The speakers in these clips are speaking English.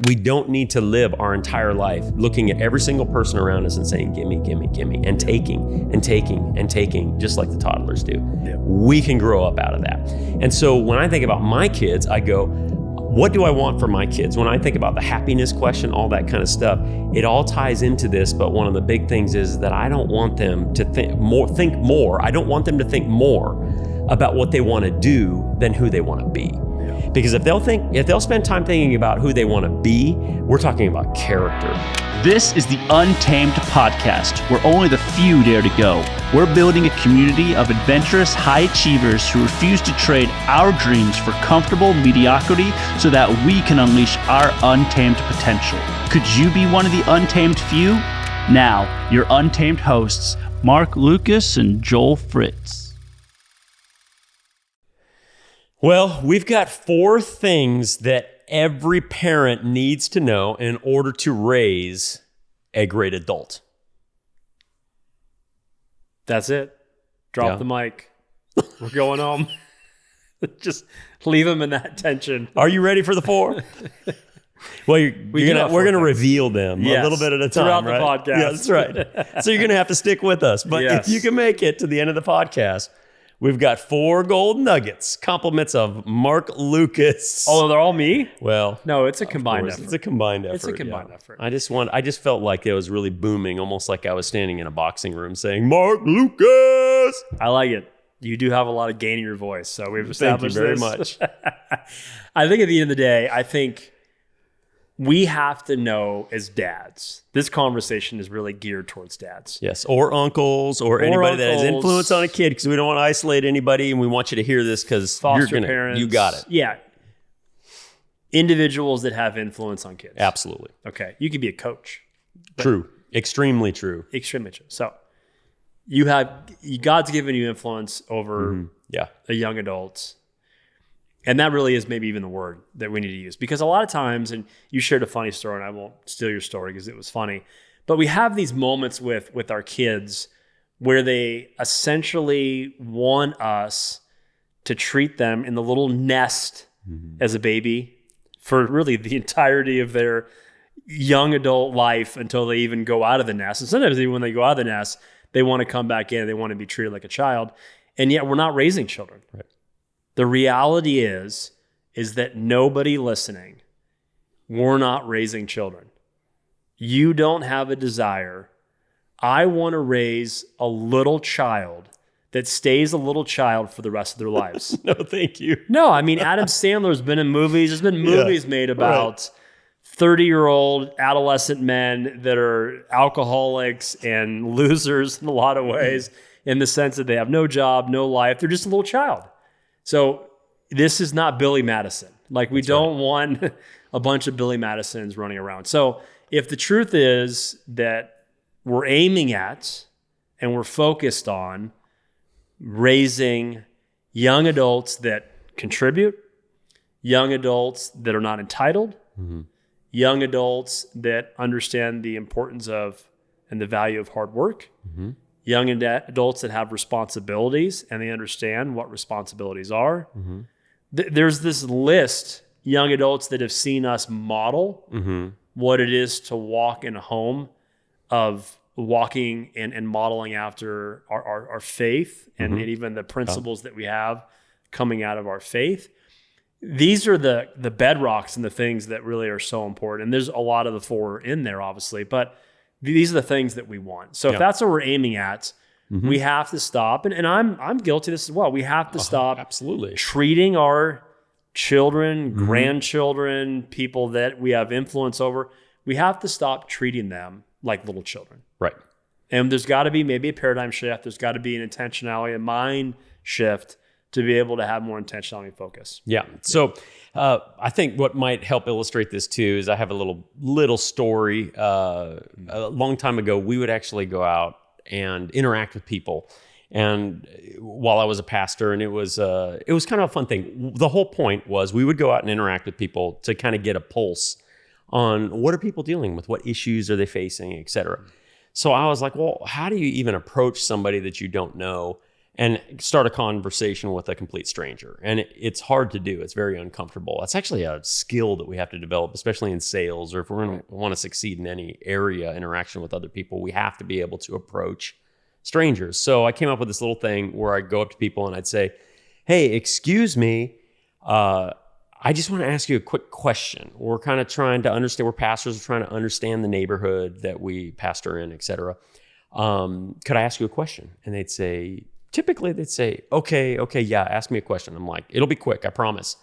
We don't need to live our entire life looking at every single person around us and saying, gimme, gimme, gimme, and taking and taking and taking, just like the toddlers do. Yeah. We can grow up out of that. And so when I think about my kids, I go, what do I want for my kids? When I think about the happiness question, all that kind of stuff, it all ties into this. But one of the big things is that I don't want them to think more. I don't want them to think more about what they want to do than who they want to be. Yeah. Because if they'll spend time thinking about who they want to be, we're talking about character. This is the Untamed Podcast, where only the few dare to go. We're building a community of adventurous high achievers who refuse to trade our dreams for comfortable mediocrity so that we can unleash our untamed potential. Could you be one of the untamed few? Now, your untamed hosts, Marc Lucas and Joel Fritz. Well, we've got 4 things that every parent needs to know in order to raise a great adult. That's it. Drop the mic. We're going home. Just leave them in that tension. Are you ready for the 4? Well, we're going to reveal them a little bit at a time, throughout right? the podcast. Yeah, that's right. So you're going to have to stick with us. But if you can make it to the end of the podcast, we've got 4 gold nuggets, compliments of Marc Lucas. Oh, they're all me? Well, no, it's a combined effort. It's a combined effort. It's a combined effort. I just felt like it was really booming, almost like I was standing in a boxing room saying, Marc Lucas. I like it. You do have a lot of gain in your voice, so we've established Thank you very this. much. I think at the end of the day, I think we have to know as dads, this conversation is really geared towards dads. Yes, or uncles, or anybody that has influence on a kid, because we don't want to isolate anybody, and we want you to hear this because parents. You got it. Yeah. Individuals that have influence on kids. Absolutely. Okay. You could be a coach. True. Extremely true. Extremely true. So God's given you influence over a young adult. And that really is maybe even the word that we need to use. Because a lot of times, and you shared a funny story, and I won't steal your story because it was funny, but we have these moments with our kids where they essentially want us to treat them in the little nest as a baby for really the entirety of their young adult life until they even go out of the nest. And sometimes even when they go out of the nest, they want to come back in. They want to be treated like a child. And yet we're not raising children. Right. The reality is that nobody listening, we're not raising children. You don't have a desire. I want to raise a little child that stays a little child for the rest of their lives. No, thank you. No, I mean, Adam Sandler's been in movies. There's been movies made about 30-year-old adolescent men that are alcoholics and losers in a lot of ways, in the sense that they have no job, no life. They're just a little child. So this is not Billy Madison. Like, we don't want a bunch of Billy Madisons running around. So if the truth is that we're aiming at and we're focused on raising young adults that contribute, young adults that are not entitled, young adults that understand the importance of and the value of hard work, young adults that have responsibilities and they understand what responsibilities are. There's this list, young adults that have seen us model what it is to walk in a home of walking and modeling after our faith and even the principles that we have coming out of our faith. These are the bedrocks and the things that really are so important. And there's a lot of the 4 in there, obviously, but these are the things that we want. So if that's what we're aiming at, we have to stop. And I'm guilty of this as well. We have to stop treating our children, grandchildren, people that we have influence over. We have to stop treating them like little children. Right. And there's got to be maybe a paradigm shift. There's got to be an intentionality, a mind shift to be able to have more intentionality and focus. Yeah. So I think what might help illustrate this too is I have a little story. A long time ago, we would actually go out and interact with people. And while I was a pastor, and it was kind of a fun thing. The whole point was we would go out and interact with people to kind of get a pulse on what are people dealing with, what issues are they facing, et cetera. So I was like, well, how do you even approach somebody that you don't know and start a conversation with a complete stranger. And it's hard to do. It's very uncomfortable. It's actually a skill that we have to develop, especially in sales, or if we're going to want to succeed in any area, interaction with other people, we have to be able to approach strangers. So I came up with this little thing where I'd go up to people and I'd say, hey, excuse me, I just want to ask you a quick question. We're kind of trying to understand, we're pastors, are trying to understand the neighborhood that we pastor in, et cetera. Could I ask you a question? And typically they'd say, okay, yeah, ask me a question. I'm like, it'll be quick, I promise.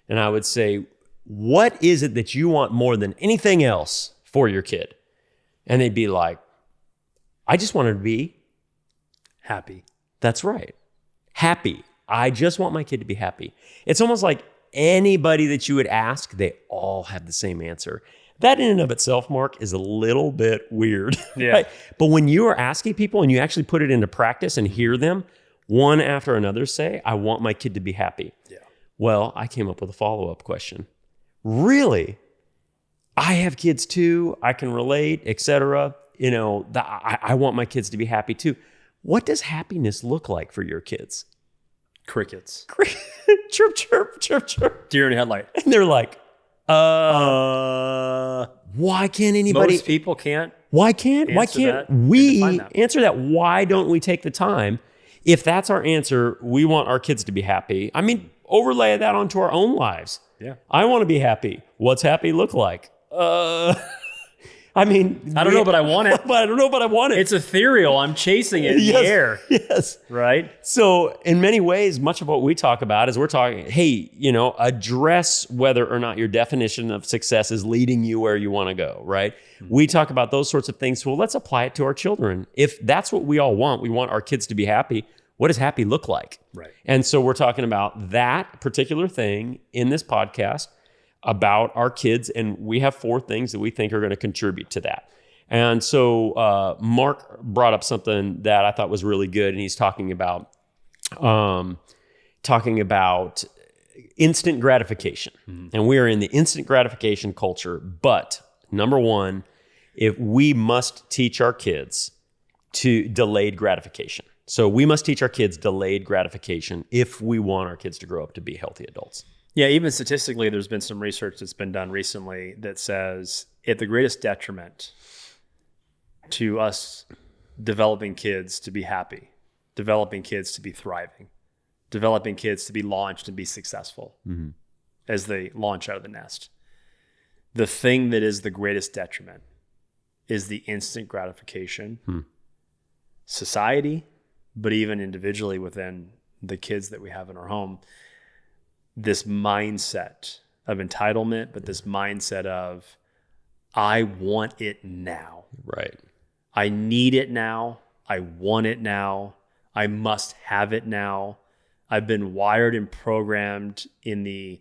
And I would say, what is it that you want more than anything else for your kid? And they'd be like, I just want her to be happy. That's right. Happy. I just want my kid to be happy. It's almost like anybody that you would ask, they all have the same answer. That in and of itself, Mark, is a little bit weird. Yeah. Right? But when you are asking people and you actually put it into practice and hear them one after another say, I want my kid to be happy. Yeah. Well, I came up with a follow-up question. Really? I have kids too. I can relate, etc. I want my kids to be happy too. What does happiness look like for your kids? Crickets. Chirp, chirp, chirp, chirp. Deer in a headlight. And they're like, why can't anybody? Most people can't. Why can't we answer that? Why don't we take the time? If that's our answer, we want our kids to be happy. I mean, overlay that onto our own lives. Yeah. I want to be happy. What's happy look like? I mean, I don't know, but I want it. But I don't know, but I want it. It's ethereal. I'm chasing it in the air. Yes. Right? So in many ways, much of what we talk about is we're talking, hey, address whether or not your definition of success is leading you where you want to go, right? Mm-hmm. We talk about those sorts of things. Well, let's apply it to our children. If that's what we all want, we want our kids to be happy. What does happy look like? Right. And so we're talking about that particular thing in this podcast about our kids, and we have 4 things that we think are going to contribute to that. And so Mark brought up something that I thought was really good, and he's talking about instant gratification. Mm-hmm. And we are in the instant gratification culture. But number one, if we must teach our kids to delayed gratification. So we must teach our kids delayed gratification if we want our kids to grow up to be healthy adults. Yeah, even statistically, there's been some research that's been done recently that says at the greatest detriment to us developing kids to be happy, developing kids to be thriving, developing kids to be launched and be successful as they launch out of the nest. The thing that is the greatest detriment is the instant gratification society, but even individually within the kids that we have in our home. This mindset of entitlement, but this mindset of, I want it now. Right. I need it now. I want it now. I must have it now. I've been wired and programmed in the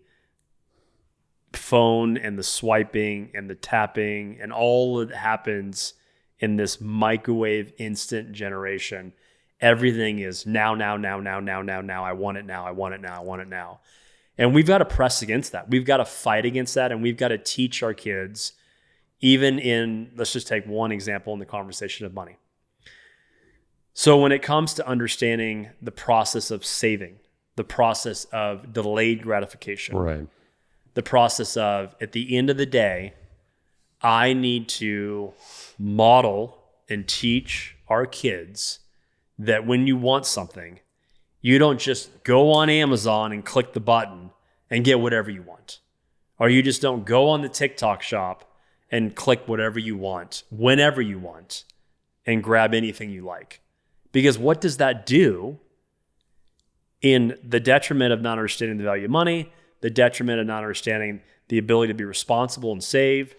phone and the swiping and the tapping and all that happens in this microwave instant generation. Everything is now. I want it now. I want it now. I want it now. And we've got to press against that. We've got to fight against that. And we've got to teach our kids, even in, let's just take one example in the conversation of money. So when it comes to understanding the process of saving, the process of delayed gratification, right, the process of, at the end of the day, I need to model and teach our kids that when you want something, you don't just go on Amazon and click the button and get whatever you want. Or you just don't go on the TikTok shop and click whatever you want, whenever you want, and grab anything you like. Because what does that do in the detriment of not understanding the value of money, the detriment of not understanding the ability to be responsible and save?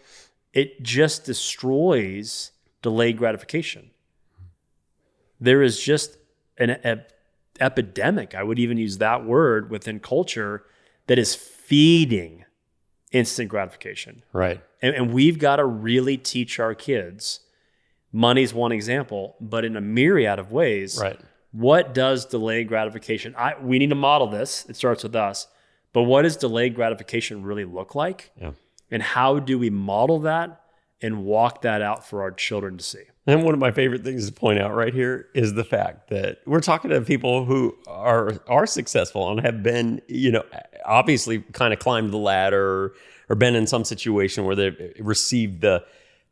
It just destroys delayed gratification. There is just an epidemic, I would even use that word, within culture that is feeding instant gratification. Right. And we've got to really teach our kids. Money's one example, but in a myriad of ways. Right. What does delayed gratification? We need to model this. It starts with us. But what does delayed gratification really look like? Yeah. And how do we model that and walk that out for our children to see? And one of my favorite things to point out right here is the fact that we're talking to people who are successful and have been, obviously kind of climbed the ladder or been in some situation where they've received the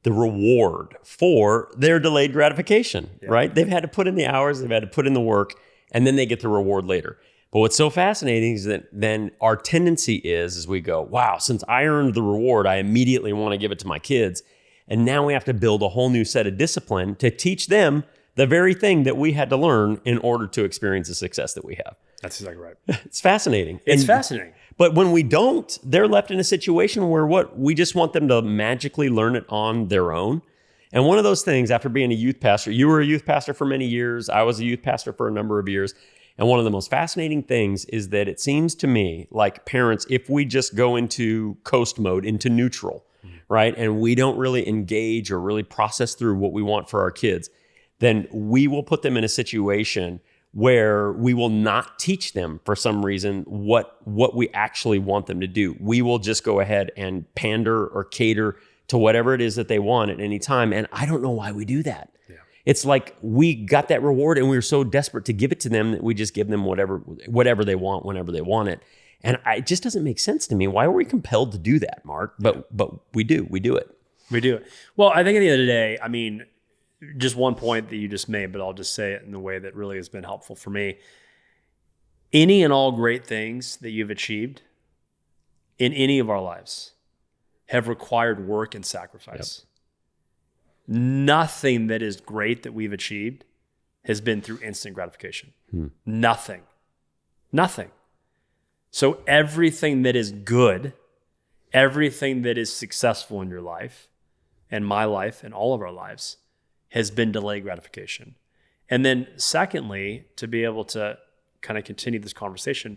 reward for their delayed gratification, right? They've had to put in the hours, they've had to put in the work, and then they get the reward later. But what's so fascinating is that then our tendency is, as we go, wow, since I earned the reward, I immediately want to give it to my kids. And now we have to build a whole new set of discipline to teach them the very thing that we had to learn in order to experience the success that we have. That's exactly right. It's fascinating. It's fascinating. But when we don't, they're left in a situation where we just want them to magically learn it on their own. And one of those things, after being a youth pastor, you were a youth pastor for many years. I was a youth pastor for a number of years. And one of the most fascinating things is that it seems to me like parents, if we just go into coast mode, into neutral, right? And we don't really engage or really process through what we want for our kids, then we will put them in a situation where we will not teach them for some reason what we actually want them to do. We will just go ahead and pander or cater to whatever it is that they want at any time. And I don't know why we do that. Yeah. It's like we got that reward and we were so desperate to give it to them that we just give them whatever they want whenever they want it. And it just doesn't make sense to me. Why are we compelled to do that, Mark? But we do it. We do it. Well, I think at the end of the day, I mean, just one point that you just made, but I'll just say it in the way that really has been helpful for me. Any and all great things that you've achieved in any of our lives have required work and sacrifice. Yep. Nothing that is great that we've achieved has been through instant gratification. Nothing. So everything that is good, everything that is successful in your life and my life and all of our lives has been delayed gratification. And then secondly, to be able to kind of continue this conversation,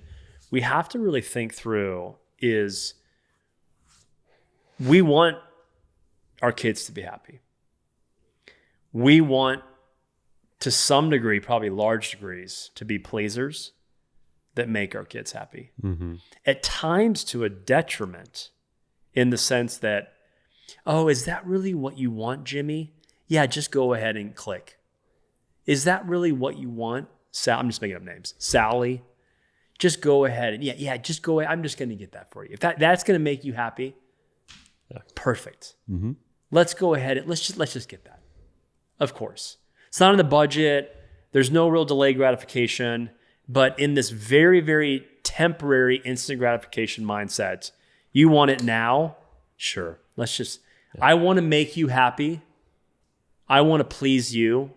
we have to really think through is we want our kids to be happy. We want, to some degree, probably large degrees, to be pleasers that make our kids happy. Mm-hmm. At times to a detriment in the sense that, oh, is that really what you want, Jimmy? Yeah, just go ahead and click. Is that really what you want? I'm just making up names. Sally, just go ahead and just go ahead. I'm just going to get that for you. If that's going to make you happy, perfect. Mm-hmm. Let's go ahead and let's just get that. Of course. It's not in the budget. There's no real delay gratification. But in this very, very temporary instant gratification mindset, you want it now? Sure. I want to make you happy. I want to please you.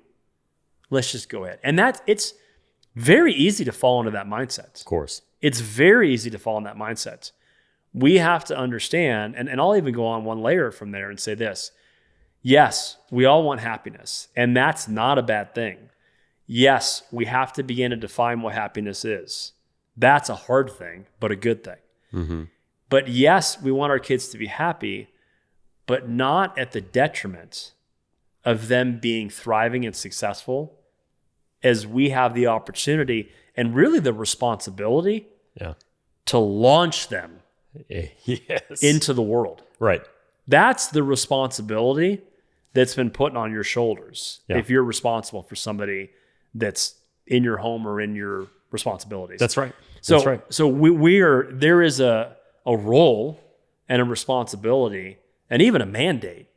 Let's just go ahead. And it's very easy to fall into that mindset. Of course. It's very easy to fall in that mindset. We have to understand, and I'll even go on one layer from there and say this. Yes, we all want happiness, and that's not a bad thing. Yes, we have to begin to define what happiness is. That's a hard thing, but a good thing. Mm-hmm. But yes, we want our kids to be happy, but not at the detriment of them being thriving and successful, as we have the opportunity and really the responsibility to launch them into the world. Right. That's the responsibility that's been put on your shoulders if you're responsible for somebody that's in your home or in your responsibilities. That's right. So there is a role and a responsibility and even a mandate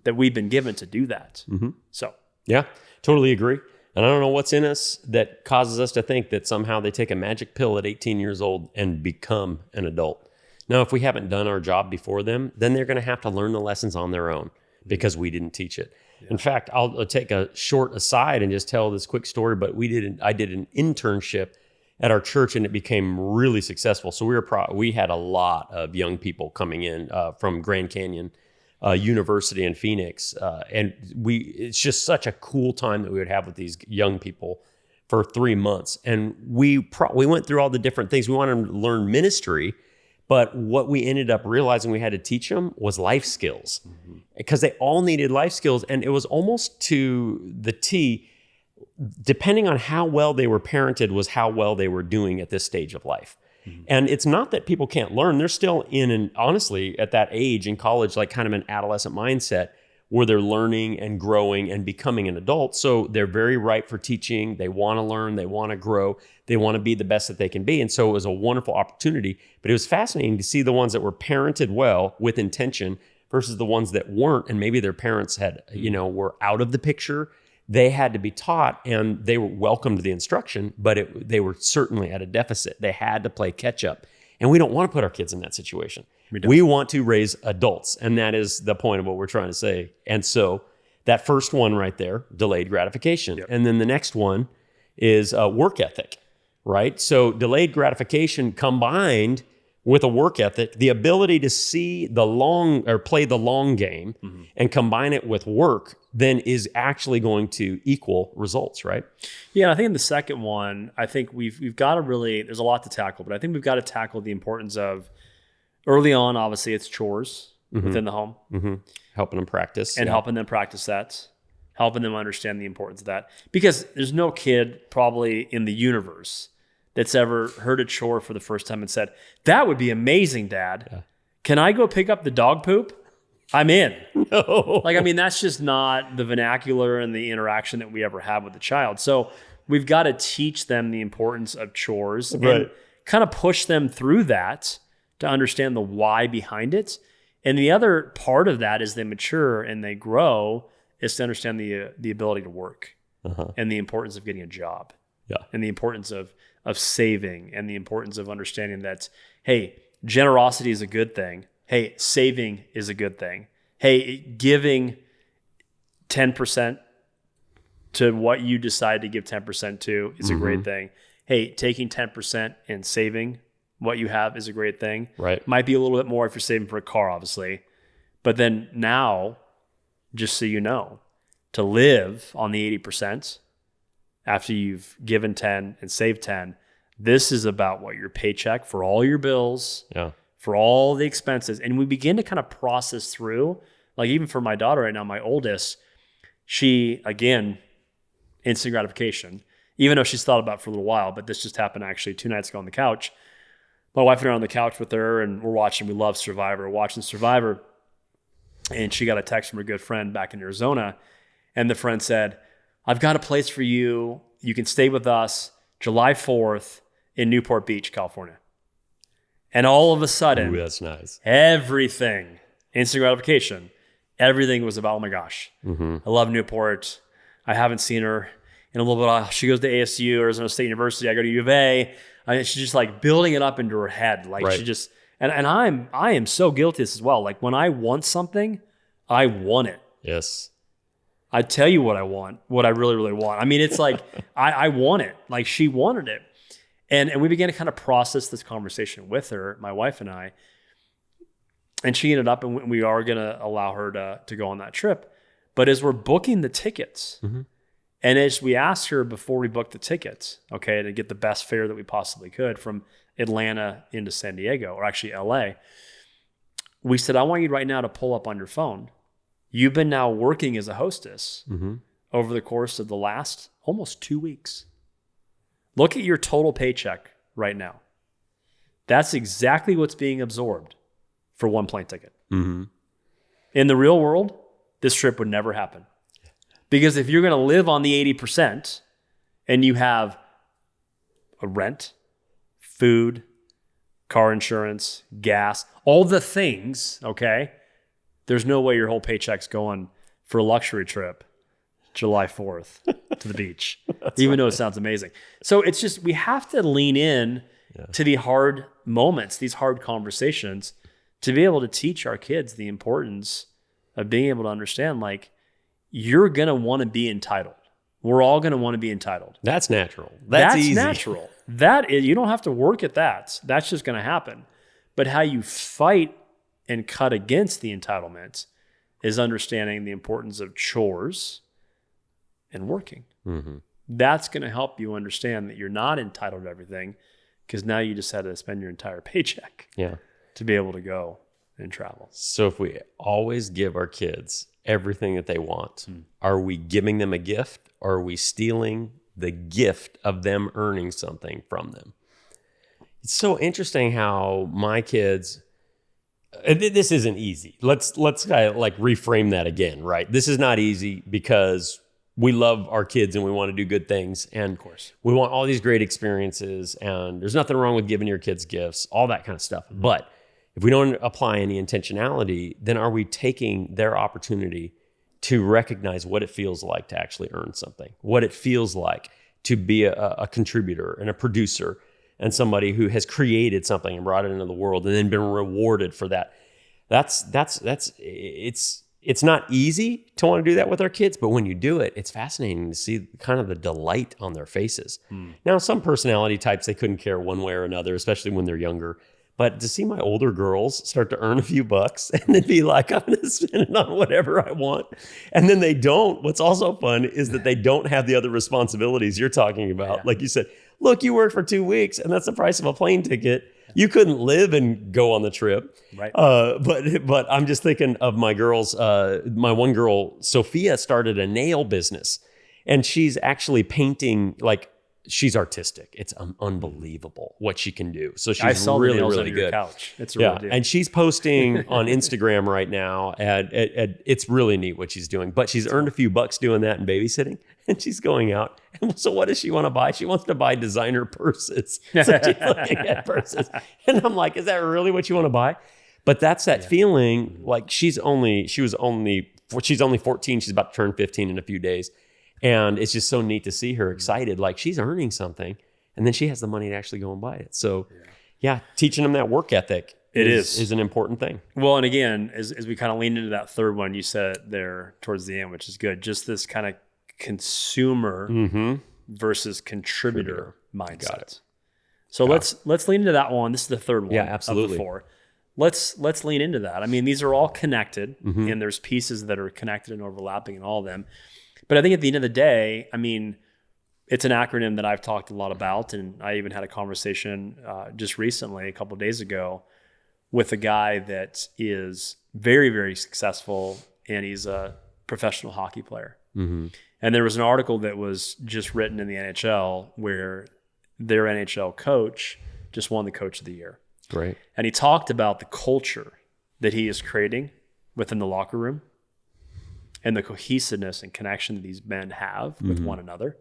that we've been given to do that. Mm-hmm. So yeah, totally agree. And I don't know what's in us that causes us to think that somehow they take a magic pill at 18 years old and become an adult. Now, if we haven't done our job before them, then they're going to have to learn the lessons on their own because we didn't teach it. Yeah. In fact, I'll take a short aside and just tell this quick story, but I did an internship at our church and it became really successful. So we had a lot of young people coming in from Grand Canyon University in Phoenix. And it's just such a cool time that we would have with these young people for 3 months. And we went through all the different things. We wanted them to learn ministry, but what we ended up realizing we had to teach them was life skills because they all needed life skills. And it was almost to the T, depending on how well they were parented was how well they were doing at this stage of life. Mm-hmm. And it's not that people can't learn. They're still honestly, at that age in college, like kind of an adolescent mindset where they're learning and growing and becoming an adult. So they're very ripe for teaching. They want to learn. They want to grow. They want to be the best that they can be. And so it was a wonderful opportunity. But it was fascinating to see the ones that were parented well with intention versus the ones that weren't. And maybe their parents had, were out of the picture. They had to be taught, and they welcomed the instruction, but they were certainly at a deficit. They had to play catch up. And we don't want to put our kids in that situation. We want to raise adults. And that is the point of what we're trying to say. And so that first one right there, delayed gratification. Yep. And then the next one is work ethic, right? So delayed gratification combined with a work ethic, the ability to see play the long game and combine it with work, then is actually going to equal results, right? Yeah, I think in the second one, I think we've got to really, there's a lot to tackle, but I think we've got to tackle the importance of, early on, obviously, it's chores within the home. Helping them practice. And helping them practice that, helping them understand the importance of that. Because there's no kid probably in the universe that's ever heard a chore for the first time and said, that would be amazing, Dad. Yeah. Can I go pick up the dog poop? I'm in. No. That's just not the vernacular and the interaction that we ever have with the child. So we've got to teach them the importance of chores and kind of push them through that to understand the why behind it. And the other part of that as they mature and they grow is to understand the ability to work and the importance of getting a job and the importance of saving and the importance of understanding that, hey, generosity is a good thing. Hey, saving is a good thing. Hey, giving 10% to what you decide to give 10% to is a great thing. Hey, taking 10% and saving what you have is a great thing. Right. Might be a little bit more if you're saving for a car, obviously. But then now, just so you know, to live on the 80% after you've given 10 and saved 10, this is about what your paycheck for all your bills, for all the expenses. And we begin to kind of process through, like even for my daughter right now, my oldest, she, again, instant gratification, even though she's thought about it for a little while, but this just happened actually 2 nights ago on the couch. My wife and I are on the couch with her and we love Survivor, we're watching Survivor. And she got a text from her good friend back in Arizona. And the friend said, I've got a place for you. You can stay with us July 4th in Newport Beach, California. And all of a sudden, that's nice. Everything, instant gratification, everything was about, oh my gosh, I love Newport. I haven't seen her in a little bit. She goes to ASU, Arizona State University. I go to U of A. She's just like building it up into her head. Like she just, and I am so guilty of this as well. Like when I want something, I want it. Yes. I tell you what I want, what I really, really want. I mean, it's like, I want it. Like she wanted it. And we began to kind of process this conversation with her, my wife and I. And she ended up, and we are going to allow her to go on that trip. But as we're booking the tickets, and as we asked her before we booked the tickets, okay, to get the best fare that we possibly could from Atlanta into San Diego, or actually LA, we said, I want you right now to pull up on your phone. You've been now working as a hostess over the course of the last almost 2 weeks. Look at your total paycheck right now. That's exactly what's being absorbed for one plane ticket. In the real world, this trip would never happen. Because if you're going to live on the 80% and you have a rent, food, car insurance, gas, all the things, okay, there's no way your whole paycheck's going for a luxury trip July 4th to the beach, even though it sounds amazing. So it's just, we have to lean in to the hard moments, these hard conversations, to be able to teach our kids the importance of being able to understand, like, you're going to want to be entitled. We're all going to want to be entitled. That's natural. That's easy. Natural. That is, you don't have to work at that. That's just going to happen. But how you fight and cut against the entitlement is understanding the importance of chores and working. That's going to help you understand that you're not entitled to everything, because now you just had to spend your entire paycheck to be able to go and travel. So if we always give our kids everything that they want, are we giving them a gift, or are we stealing the gift of them earning something from them? It's so interesting how my kids, This isn't easy. Let's kind of like reframe that again, right? This is not easy because we love our kids and we want to do good things. And Of course. we want all these great experiences, and there's nothing wrong with giving your kids gifts, all that kind of stuff. But if we don't apply any intentionality, then are we taking their opportunity to recognize what it feels like to actually earn something, what it feels like to be a contributor and a producer and somebody who has created something and brought it into the world and then been rewarded for that. It's not easy to want to do that with our kids, but when you do it, it's fascinating to see kind of the delight on their faces. Now, some personality types, they couldn't care one way or another, especially when they're younger. But to see my older girls start to earn a few bucks and then be like, I'm going to spend it on whatever I want. And then they don't. What's also fun is that they don't have the other responsibilities you're talking about. Yeah. Like you said, look, you worked for 2 weeks and that's the price of a plane ticket. You couldn't live and go on the trip. Right. But I'm just thinking of my girls. My one girl, Sophia, started a nail business and she's actually painting, like, she's artistic. It's unbelievable what she can do. So she's really, really good. Couch. It's a real deal. And she's posting on Instagram right now. And it's really neat what she's doing. But she's earned a few bucks doing that and babysitting. And she's going out. And so what does she want to buy? She wants to buy designer purses. So she's looking at purses. And I'm like, is that really what you want to buy? But that's that feeling. Like she's only 14. She's about to turn 15 in a few days. And it's just so neat to see her excited, like she's earning something, and then she has the money to actually go and buy it. So, yeah, teaching them that work ethic is an important thing. Well, and again, as we kind of lean into that third one, you said it there towards the end, which is good. Just this kind of consumer versus contributor mindset. Got it. So let's lean into that one. This is the third one. Yeah, absolutely. Of the four. Let's lean into that. I mean, these are all connected, and there's pieces that are connected and overlapping in all of them. But I think at the end of the day, I mean, it's an acronym that I've talked a lot about, and I even had a conversation just recently, a couple of days ago, with a guy that is very, very successful, and he's a professional hockey player. And there was an article that was just written in the NHL where their NHL coach just won the Coach of the Year. Great. And he talked about the culture that he is creating within the locker room, and the cohesiveness and connection that these men have with one another.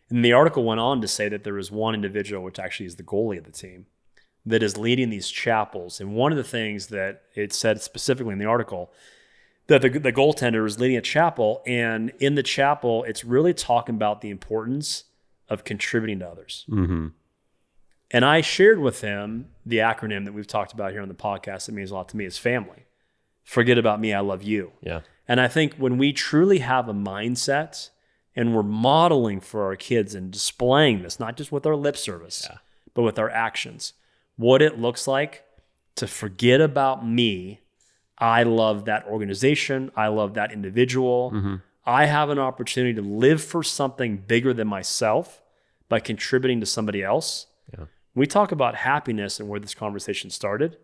And the article went on to say that there was one individual, which actually is the goalie of the team, that is leading these chapels. And one of the things that it said specifically in the article, that the goaltender is leading a chapel, and in the chapel, it's really talking about the importance of contributing to others. And I shared with him the acronym that we've talked about here on the podcast that means a lot to me is family. Forget about me, I love you. Yeah. And I think when we truly have a mindset and we're modeling for our kids and displaying this, not just with our lip service, but with our actions, what it looks like to forget about me. I love that organization. I love that individual. I have an opportunity to live for something bigger than myself by contributing to somebody else. When we talk about happiness and where this conversation started,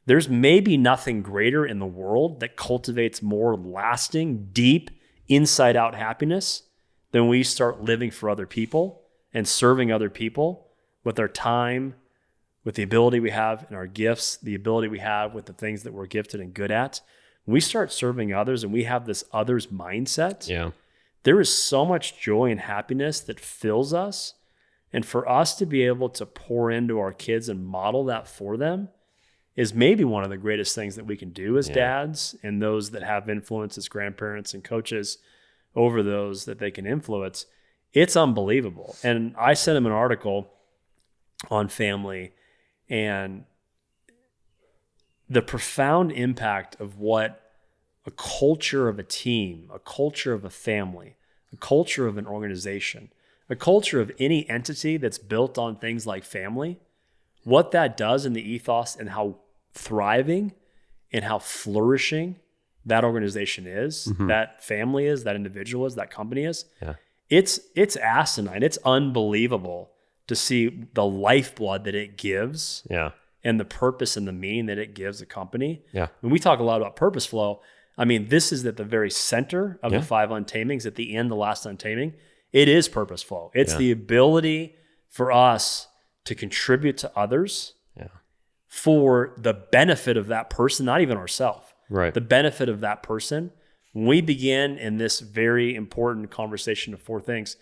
there's maybe nothing greater in the world that cultivates more lasting, deep, inside-out happiness than we start living for other people and serving other people with our time, with the ability we have in our gifts, the ability we have with the things that we're gifted and good at. When we start serving others and we have this others mindset, there is so much joy and happiness that fills us. And for us to be able to pour into our kids and model that for them is maybe one of the greatest things that we can do as dads and those that have influence as grandparents and coaches over those that they can influence. It's unbelievable. And I sent him an article on family and the profound impact of what a culture of a team, a culture of a family, a culture of an organization, a culture of any entity that's built on things like family, what that does in the ethos and how thriving and how flourishing that organization is, that family is, that individual is, that company is. It's asinine. It's unbelievable to see the lifeblood that it gives and the purpose and the meaning that it gives a company. When we talk a lot about purpose flow, I mean, this is at the very center of the 5 untamings. At the end, the last untaming, it is purpose flow. It's the ability for us to contribute to others for the benefit of that person, not even ourselves. Right. The benefit of that person. When we begin in this very important conversation of 4 things,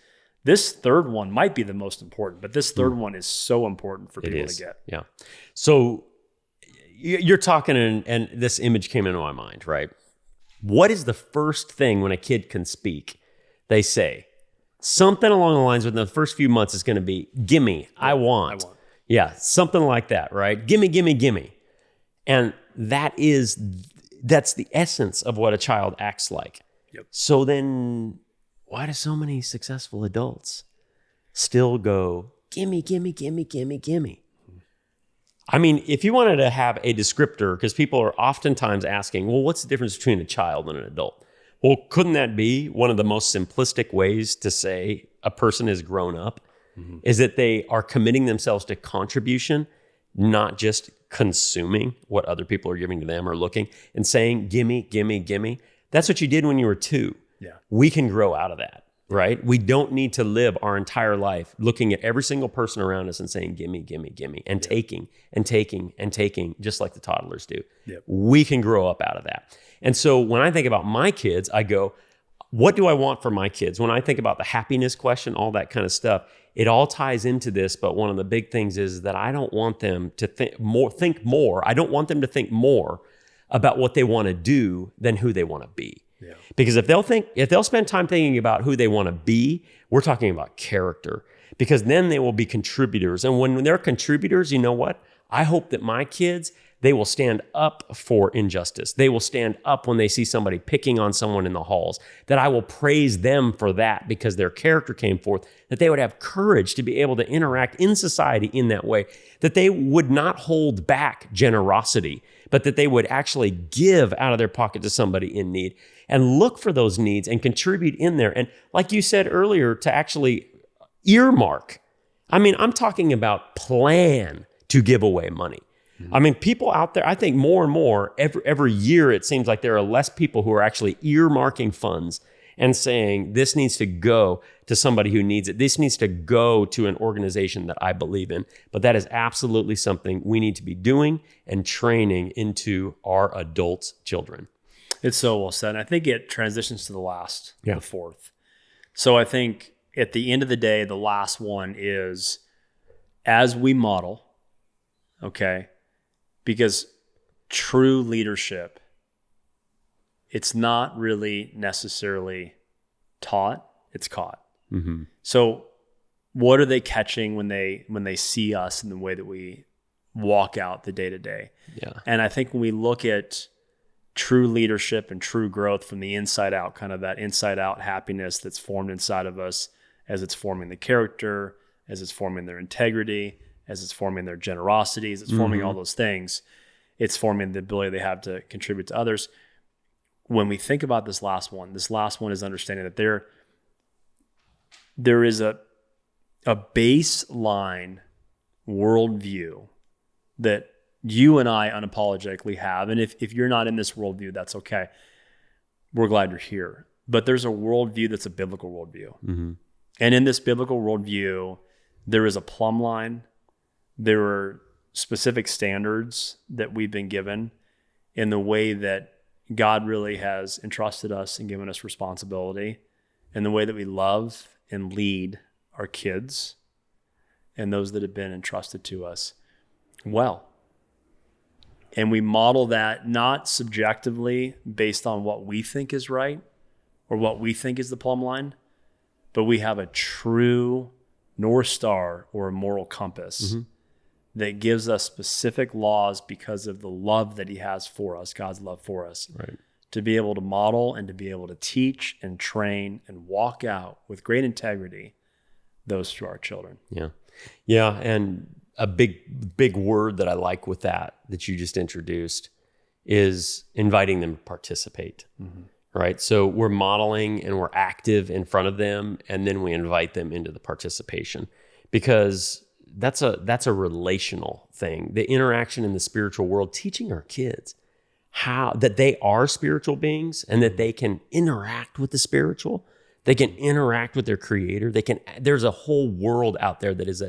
this third one might be the most important, but this third one is so important for people to get. Yeah. So you're talking, and this image came into my mind, right? What is the first thing when a kid can speak? They say something along the lines within the first few months is going to be, gimme, I want. Yeah, something like that, right? Gimme, gimme, gimme. And that's the essence of what a child acts like. Yep. So then why do so many successful adults still go, gimme, gimme, gimme, gimme, gimme? I mean, if you wanted to have a descriptor, because people are oftentimes asking, well, what's the difference between a child and an adult? Well, couldn't that be one of the most simplistic ways to say a person is grown up? Is that they are committing themselves to contribution, not just consuming what other people are giving to them or looking and saying, gimme, gimme, gimme. That's what you did when you were 2. Yeah. We can grow out of that, right? We don't need to live our entire life looking at every single person around us and saying, gimme, gimme, gimme, and taking and taking and taking, just like the toddlers do. Yep. We can grow up out of that. And so when I think about my kids, I go, what do I want for my kids? When I think about the happiness question, all that kind of stuff, it all ties into this, but one of the big things is that I don't want them to think more. I don't want them to think more about what they want to do than who they want to be. Yeah. Because if they'll spend time thinking about who they want to be, we're talking about character. Because then they will be contributors. And when they're contributors, you know what? I hope that my kids, they will stand up for injustice. They will stand up when they see somebody picking on someone in the halls, that I will praise them for that because their character came forth, that they would have courage to be able to interact in society in that way, that they would not hold back generosity, but that they would actually give out of their pocket to somebody in need and look for those needs and contribute in there. And like you said earlier, to actually earmark. I mean, I'm talking about plan to give away money. I mean, people out there, I think more and more, every year, it seems like there are less people who are actually earmarking funds and saying, this needs to go to somebody who needs it. This needs to go to an organization that I believe in. But that is absolutely something we need to be doing and training into our adult children. It's so well said. And I think it transitions to the fourth. So I think at the end of the day, the last one is as we model, okay, because true leadership, it's not really necessarily taught, it's caught. Mm-hmm. So what are they catching when they see us in the way that we walk out the day to day? Yeah. And I think when we look at true leadership and true growth from the inside out, kind of that inside out happiness that's formed inside of us as it's forming the character, as it's forming their integrity, as it's forming their generosity, as it's forming all those things, it's forming the ability they have to contribute to others. When we think about this last one is understanding that there is a baseline worldview that you and I unapologetically have. And if you're not in this worldview, that's okay. We're glad you're here. But there's a worldview that's a biblical worldview. Mm-hmm. And in this biblical worldview, there is a plumb line. There are specific standards that we've been given in the way that God really has entrusted us and given us responsibility, and the way that we love and lead our kids and those that have been entrusted to us well. And we model that not subjectively based on what we think is right or what we think is the plumb line, but we have a true North Star or a moral compass that gives us specific laws because of the love that he has for us, God's love for us, Right. to be able to model and to be able to teach and train and walk out with great integrity those to our children. Yeah. Yeah. And a big word that I like with that you just introduced is inviting them to participate. Right. So we're modeling and we're active in front of them, and then we invite them into the participation, because that's a relational thing. The interaction in the spiritual world, teaching our kids how that they are spiritual beings and that they can interact with the spiritual. They can interact with their creator. There's a whole world out there that is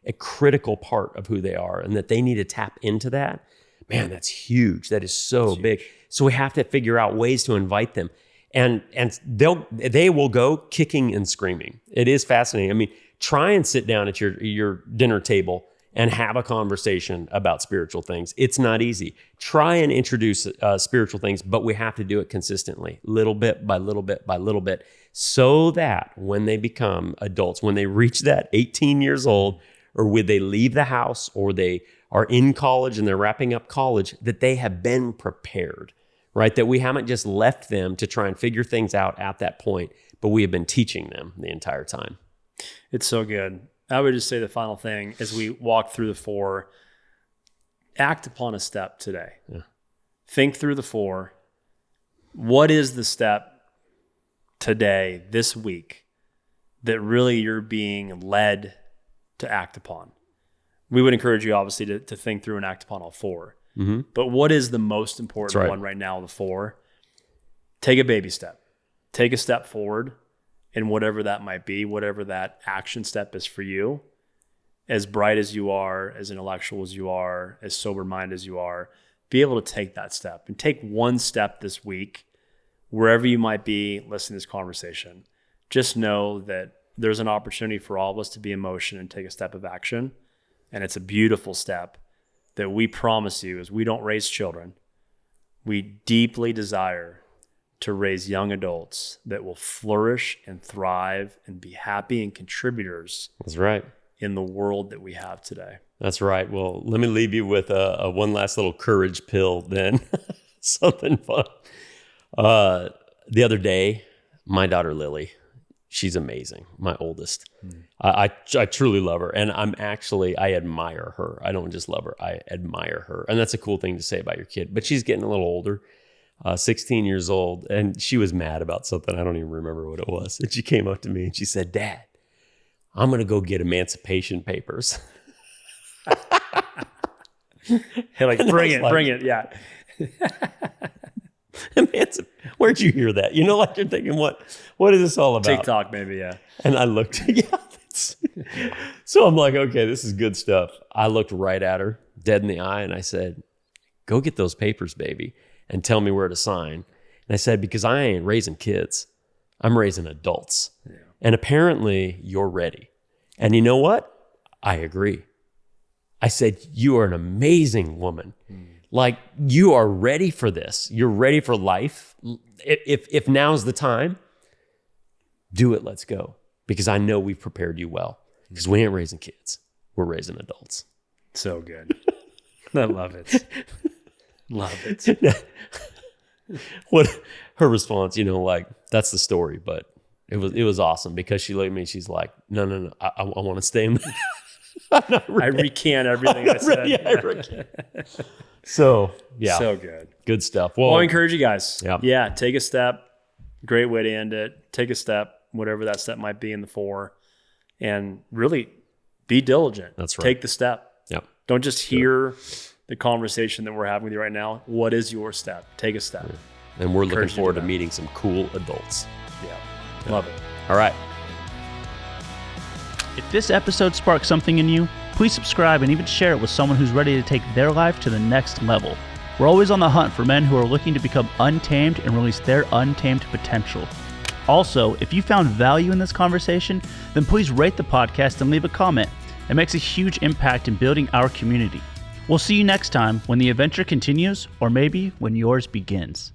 a critical part of who they are and that they need to tap into that, man, that's huge. That is so big. So we have to figure out ways to invite them. And they will go kicking and screaming. It is fascinating. I mean, try and sit down at your dinner table and have a conversation about spiritual things. It's not easy. Try and introduce spiritual things, but we have to do it consistently, little bit by little bit by little bit, so that when they become adults, when they reach that 18 years old, or when they leave the house, or they are in college and they're wrapping up college, that they have been prepared, right? That we haven't just left them to try and figure things out at that point, but we have been teaching them the entire time. It's so good. I would just say the final thing as we walk through the 4, act upon a step today. Yeah. Think through the 4. What is the step today, this week, that really you're being led to act upon? We would encourage you, obviously, to think through and act upon all 4. Mm-hmm. But what is the most important one right now, the 4? Take a baby step. Take a step forward. And whatever that might be, whatever that action step is for you, as bright as you are, as intellectual as you are, as sober-minded as you are, be able to take that step and take one step this week, wherever you might be listening to this conversation. Just know that there's an opportunity for all of us to be in motion and take a step of action. And it's a beautiful step that we promise you, as we don't raise children, we deeply desire to raise young adults that will flourish and thrive and be happy and contributors. That's right. In the world that we have today. That's right. Well, let me leave you with a one last little courage pill then. Something fun. The other day, my daughter Lily, she's amazing, my oldest. I truly love her. And I admire her. I don't just love her, I admire her. And that's a cool thing to say about your kid. But she's getting a little older. 16 years old, and she was mad about something. I don't even remember what it was. And she came up to me and she said, "Dad, I'm going to go get emancipation papers." Hey, like, bring it. Yeah. Where'd you hear that? You know, like you're thinking, what is this all about? TikTok, maybe, yeah. And I looked, so I'm like, okay, this is good stuff. I looked right at her, dead in the eye, and I said, "Go get those papers, baby, and tell me where to sign." And I said, because I ain't raising kids. I'm raising adults. Yeah. And apparently you're ready. And you know what? I agree. I said, you are an amazing woman. Like, you are ready for this. You're ready for life. If now's the time, do it. Let's go. Because I know we've prepared you well. Because we ain't raising kids. We're raising adults. So good. I love it. Love it. What her response, like, that's the story, but it was awesome because she looked at me and she's like, no, I want to stay in. I recant everything I said. I recant. So, yeah. So good. Good stuff. Well, I encourage you guys. Yeah, take a step. Great way to end it. Take a step, whatever that step might be in the 4, and really be diligent. That's right. Take the step. Yep. Don't just hear the conversation that we're having with you right now. What is your step? Take a step. And we're looking forward to meeting some cool adults. Yeah. Love it. All right. If this episode sparked something in you, please subscribe and even share it with someone who's ready to take their life to the next level. We're always on the hunt for men who are looking to become untamed and release their untamed potential. Also, if you found value in this conversation, then please rate the podcast and leave a comment. It makes a huge impact in building our community. We'll see you next time when the adventure continues, or maybe when yours begins.